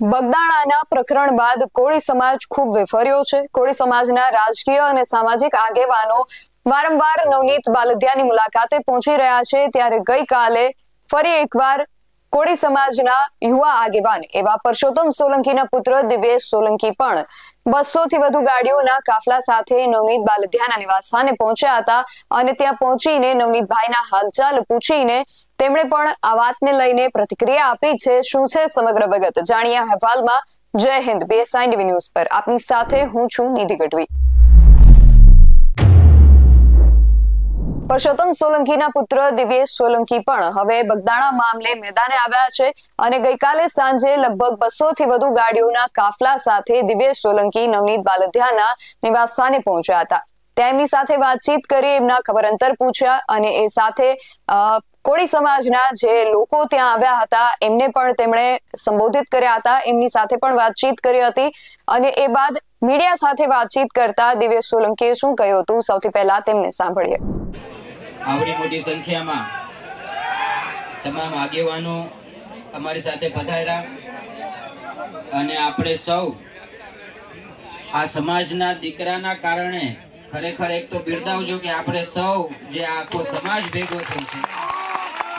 બગદાણાના પ્રકરણ બાદ કોળી સમાજ ખૂબ વિફર્યો છે। કોળી સમાજના રાજકીય અને સામાજિક આગેવાનો વારંવાર નવનીત બાલદિયાની મુલાકાતે પહોંચી રહ્યા છે, ત્યારે ગઈકાલે ફરી એકવાર કોળી સમાજના યુવા આગેવાન એવા પરસોત્તમ સોલંકીના પુત્ર દિવ્યેશ સોલંકી પણ 200 થી વધુ ગાડીઓના કાફલા સાથે નવનીત બાલદિયાના નિવાસસ્થાને પહોંચ્યા હતા અને ત્યાં પહોંચીને નવનીતભાઈના હાલચાલ પૂછીને તેમણે પણ આ વાતને લઈને પ્રતિક્રિયા આપી છે। શું છે સમગ્ર વિગત જાણીએ અહેવાલમાં। જય હિન્દ, BSI ટીવી ન્યૂઝ પર આપની સાથે હું છું નિધિ ગઢવી। પરસોત્તમ સોલંકીના પુત્ર દિવ્યેશ સોલંકી પણ હવે બગદાણા મામલે મેદાને આવ્યા છે અને ગઈકાલે સાંજે લગભગ 200 થી વધુ ગાડીઓના કાફલા સાથે દિવ્યેશ સોલંકી નવનીત બાલદિયાના નિવાસસ્થાને પહોંચ્યા હતા। તેમની સાથે વાતચીત કરી એમના ખબર અંતર પૂછ્યા અને એ સાથે કોળી સમાજના જે લોકો ત્યાં આવ્યા હતા એમને પણ તેમણે સંબોધિત કર્યા હતા, એમની સાથે પણ વાતચીત કરી હતી અને એ બાદ મીડિયા સાથે વાતચીત કરતા દિવ્યેશ સોલંકીએ શું કહ્યું હતું સૌથી પહેલા તેમને સાંભળીએ। આવડી મોટી સંખ્યામાં તમામ આગેવાનો અમારી સાથે પધાર્યા અને આપણે સૌ આ સમાજના દીકરાના કારણે ખરેખર એક તો બિરદાવજો કે આપણે સૌ જે આખો સમાજ ભેગો થયો છે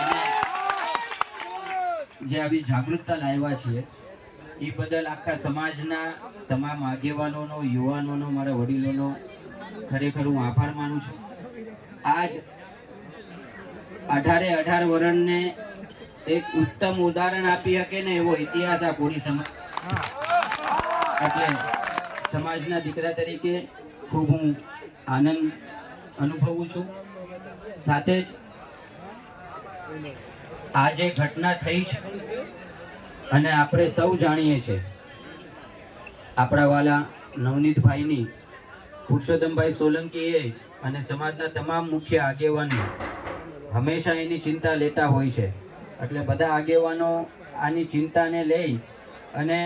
અને જે આવી જાગૃતતા લાવ્યા છે એ બદલ આખા સમાજના તમામ આગેવાનોનો, યુવાનોનો, મારા વડીલોનો ખરેખર હું આભાર માનું છું। આજ 18 વર્ષને એક ઉત્તમ ઉદાહરણ આપી શકે ને એવો ઇતિહાસ આ કોળી સમાજ, એટલે સમાજના દીકરા તરીકે ખૂબ હું આનંદ અનુભવું છું। સાથે જ આ જે ઘટના થઈ છે અને આપણે સૌ જાણીએ છીએ આપણા વાલા નવનીતભાઈની, પુરુષોત્તમભાઈ સોલંકીએ અને સમાજના તમામ મુખ્ય આગેવાનો હંમેશા એની ચિંતા લેતા હોય છે, એટલે બધા આગેવાનો આની ચિંતાને લઈ અને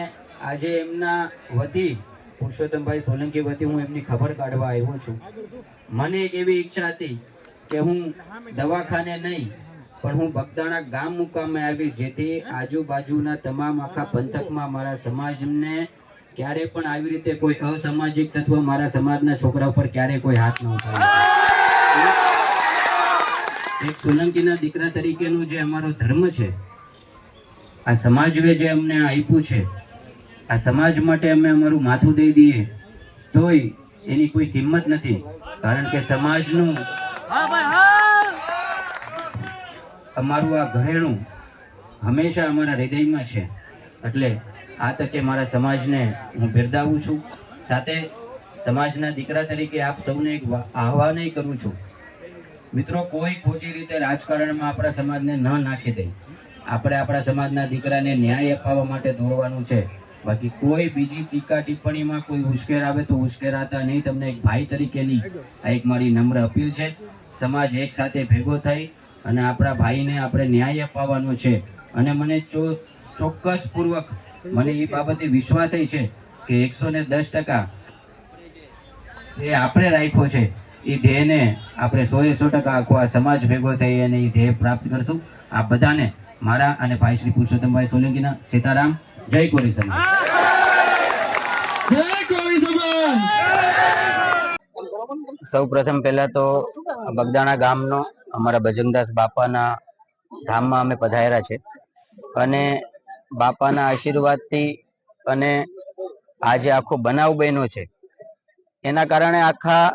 આજે એમના વતી પુરુષોત્તમભાઈ સોલંકી વતી હું એમની ખબર કાઢવા આવ્યો છું। મને એક એવી ઈચ્છા હતી કે હું દવાખાને નહીં પણ હું બગદાણા ગામ મુકામે આવીશ, જેથી આજુબાજુના તમામ આખા પંથકમાં મારા સમાજને ક્યારે પણ આવી રીતે કોઈ અસામાજિક તત્વ મારા સમાજના છોકરા ઉપર ક્યારે કોઈ હાથ ન ઉઠાવે। એક સોલંકીના દીકરા તરીકેનો જે અમારો ધર્મ છે, આ સમાજે જે અમને આપ્યું છે, આ સમાજ માટે અમે અમારું માથું દઈ દઈએ તોય એની કોઈ કિંમત નથી, કારણ કે સમાજનું અમારું આ ઘરેણું હંમેશા અમારા હૃદયમાં છે, એટલે આ તકે મારા સમાજને હું બિરદાવું છું। સાથે સમાજના દીકરા તરીકે આપ સૌને એક આહ્વાન કરું છું, મિત્રો, કોઈ ખોટી રીતે રાજકારણમાં આપણા સમાજને ન નાખી દે। આપણે આપણા સમાજના દીકરાને ન્યાય અપાવવા માટે દોડવાનું છે, બાકી કોઈ બીજી ટીકા ટિપ્પણીમાં કોઈ ઉશ્કેર આવે તો ઉશ્કેરાતા નહીં। તમને એક ભાઈ તરીકેની આ એક મારી નમ્ર અપીલ છે। સમાજ એક સાથે ભેગો થઈ અને આપણા ભાઈને આપણે ન્યાય અપાવવાનો છે અને મને ચોક્કસપૂર્વક મને એ બાબતે વિશ્વાસ છે કે 110% એ આપણે રાખ્યો છે એ ધ્યેયને આપણે 100% આખો આ સમાજ ભેગો થઈ અને એ ધ્યેય પ્રાપ્ત કરશું। આ બધાને મારા અને ભાઈ શ્રી પુરુષોત્તમભાઈ સોલંકીના સીતારામ। જય કોળી સમાજ। સૌ પ્રથમ પહેલા તો બગદાણા ગામનો અમારા બજરંગદાસ બાપાના ધામમાં અમે પધાર્યા છે અને બાપાના આશીર્વાદથી અને આજે આખો બનાવ બન્યો છે એના કારણે આખા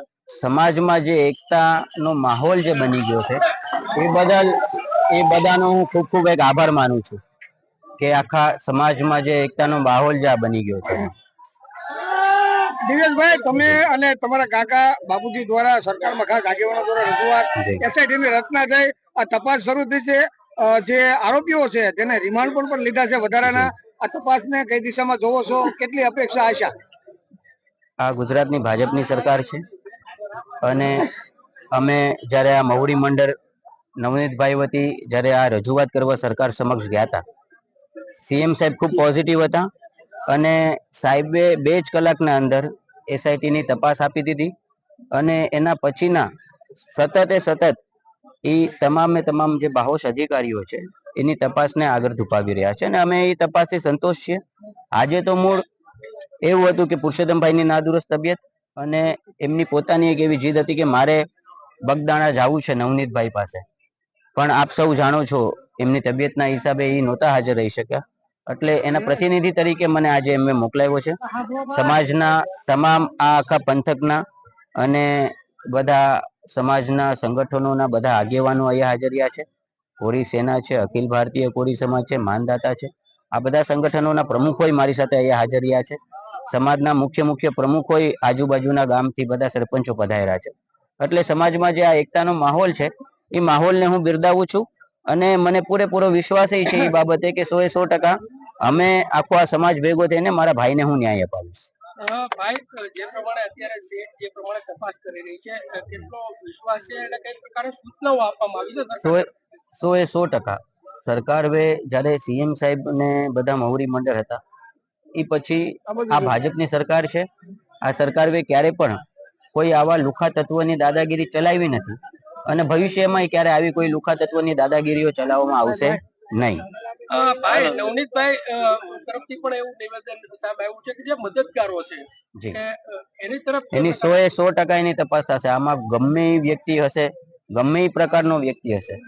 સમાજમાં જે એકતાનો માહોલ જે બની ગયો છે એ બધાનો હું ખૂબ ખૂબ એક આભાર માનું છું કે આખા સમાજમાં જે એકતાનો માહોલ જે બની ગયો છે। દિવ્યેશભાઈ, તમે અને તમારા કાકા બાપુજી દ્વારા સરકારમાં ખાસ આગેવાનો દ્વારા રજૂઆત, એસઆઈટીની રચના થઈ, આ તપાસ શરૂ થઈ છે, જે આરોપીઓ છે તેને રિમાન્ડ પણ લીધા છે વધારાના, આ તપાસને કઈ દિશામાં જોવો છો, કેટલી અપેક્ષા, આશા? આ ગુજરાતની ભાજપની સરકાર છે અને અમે જ્યારે આ મહુડી મંડળ નવનીતભાઈ વતી જ્યારે આ રજૂઆત કરવા સરકાર સમક્ષ ગયા હતા, સીએમ સાહેબ ખૂબ પોઝિટિવ હતા અને સાહેબે 2 જ કલાકના અંદર એસઆઈટીની તપાસ આપી દીધી અને એના પછીના સતત એ તમામ જે બાહોશ અધિકારીઓ છે એની તપાસને આગળ ધપાવી રહ્યા છે અને અમે એ તપાસથી સંતોષ છીએ. આજે તો મૂળ એવું હતું કે પુરુષોત્તમભાઈની નાદુરસ્ત તબિયત અને એમની પોતાની એક એવી જીદ હતી કે મારે બગદાણા જવું છે નવનીતભાઈ પાસે, પણ આપ સૌ જાણો છો એમની તબિયતના હિસાબે એ નહોતા હાજર રહી શક્યા, એટલે એના પ્રતિનિધિ તરીકે મને આજે એમને મોકલાવ્યો છે. સમાજના તમામ આ આખા પંથકના અને બધા સમાજના સંગઠનોના બધા આગેવાનો અહીંયા હાજરિયા છે. કોરી સેના છે, અખિલ ભારતીય કોરી સમાજ છે, માનદાતા છે, આ બધા સંગઠનોના પ્રમુખોય મારી સાથે અહીંયા હાજરિયા છે. સમાજના મુખ્ય પ્રમુખોય આજુબાજુના ગામથી બધા સરપંચો પધાર્યા છે. એટલે સમાજમાં જે આ એકતાનો માહોલ છે એ માહોલને હું બિરદાવું છું અને મને પૂરેપૂરો વિશ્વાસ છે એ બાબતે કે 100% અમે આખો આ સમાજ ભેગો થઈને મારા ભાઈને હું ન્યાય અપાવીશ. ભાઈ, જે પ્રમાણે અત્યારે સેટ જે પ્રમાણે તપાસ કરી રહી છે, કેટલો વિશ્વાસ છે અને કઈ પ્રકારે સૂચનાઓ આપવામાં આવી છે? 100% સરકાર હવે જ્યારે સીએમ સાહેબ ને બધા મહુરી મંડળ હતા એ પછી આ ભાજપની સરકાર છે. આ સરકાર ક્યારે પણ કોઈ આવા લુખા તત્વની દાદાગીરી ચલાવી નથી અને ભવિષ્યમાં ક્યારે આવી કોઈ લુખા તત્વની દાદાગીરીઓ ચલાવવામાં આવશે નહીં. ભાઈ, નવનીતભાઈ તરફથી પણ એવું નિવેદન સામે આવ્યું છે કે જે મદદગારો છે એની તરફ એની 100% એની તપાસ થશે. આમાં ગમે એ વ્યક્તિ હશે, ગમે એ પ્રકારનો વ્યક્તિ હશે,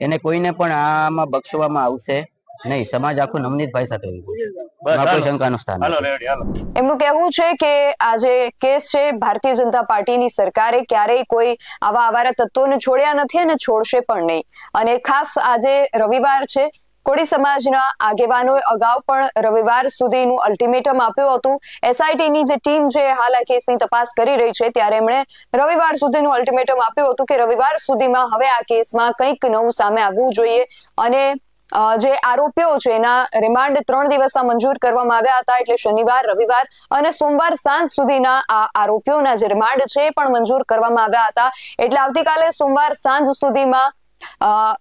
એને કોઈને પણ આમાં બક્ષવામાં આવશે નહીં. સમાજ આખો નવનીતભાઈ સાથે કોઈ શંકાનું સ્થાન નથી. એમનું કહેવું છે કે આ જે કેસ છે, ભારતીય જનતા પાર્ટીની સરકારે ક્યારેય કોઈ આવા આવારા તત્વોને છોડ્યા નથી અને છોડશે પણ નહીં. અને ખાસ આજે રવિવાર છે, કોળી સમાજના આગેવાનોએ અગાઉ પણ રવિવાર સુધીનું અલ્ટિમેટમ આપ્યું હતું. એસઆઈટીની જે ટીમ છે હાલ આ કેસની તપાસ કરી રહી છે, ત્યારે એમણે રવિવાર સુધીનું અલ્ટિમેટમ આપ્યું હતું કે રવિવાર સુધીમાં હવે આ કેસમાં કંઈક નવું સામે આવવું જોઈએ. અને જે આરોપીઓ છે એના રિમાન્ડ 3 દિવસના મંજૂર કરવામાં આવ્યા હતા, એટલે શનિવાર, રવિવાર અને સોમવાર સાંજ સુધીના આ આરોપીઓના જે રિમાન્ડ છે એ પણ મંજૂર કરવામાં આવ્યા હતા. એટલે આવતીકાલે સોમવાર સાંજ સુધીમાં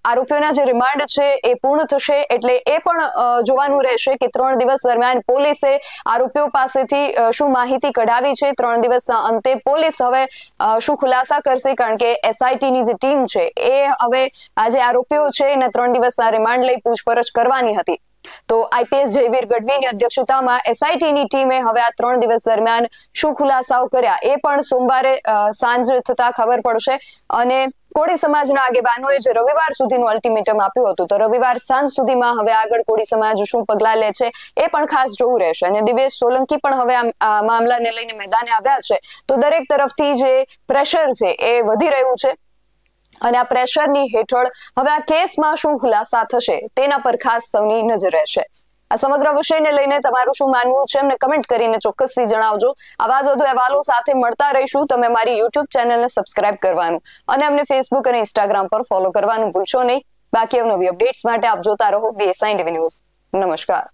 આરોપીઓના જે રિમાન્ડ છે એ પૂર્ણ થશે. એટલે એ પણ જોવાનું રહેશે કે 3 દિવસ દરમિયાન પોલીસે આરોપીઓ પાસેથી શું માહિતી કઢાવી છે. 3 દિવસના અંતે પોલીસ હવે શું ખુલાસા કરશે, કારણ કે એસઆઈટીની જે ટીમ છે એ હવે આ જે આરોપીઓ છે એને 3 દિવસના રિમાન્ડ લઈ પૂછપરછ કરવાની હતી. તો આઈપીએસ જયવીર ગઢવીની અધ્યક્ષતામાં એસઆઈટીની ટીમે હવે આ 3 દિવસ દરમિયાન શું ખુલાસાઓ કર્યા એ પણ સોમવારે સાંજ થતા ખબર પડશે. અને કોળી સમાજના આગેવાનોએ જે રવિવાર સુધીનું અલ્ટિમેટમ આપ્યું હતું, તો રવિવાર સાંજ સુધીમાં હવે આગળ કોળી સમાજ શું પગલાં લે છે એ પણ ખાસ જોવું રહેશે. અને દિવેશ સોલંકી પણ હવે આ મામલાને લઈને મેદાને આવ્યા છે. તો દરેક તરફથી જે પ્રેશર છે એ વધી રહ્યું છે અને આ પ્રેશરની હેઠળ હવે આ કેસમાં શું ખુલાસા થશે તેના પર ખાસ સૌની નજર રહેશે. આ સમગ્ર વિષયને લઈને તમારું શું માનવું છે એમને કમેન્ટ કરીને ચોક્કસથી જણાવજો. આવા જ વધુ અહેવાલો સાથે મળતા રહીશું. તમે મારી યુટ્યુબ ચેનલને સબસ્ક્રાઇબ કરવાનું અને અમને ફેસબુક અને ઇન્સ્ટાગ્રામ પર ફોલો કરવાનું ભૂલશો નહીં. બાકી અવનવી અપડેટ્સ માટે આપ જોતા રહો BSI ટીવી ન્યૂઝ. નમસ્કાર.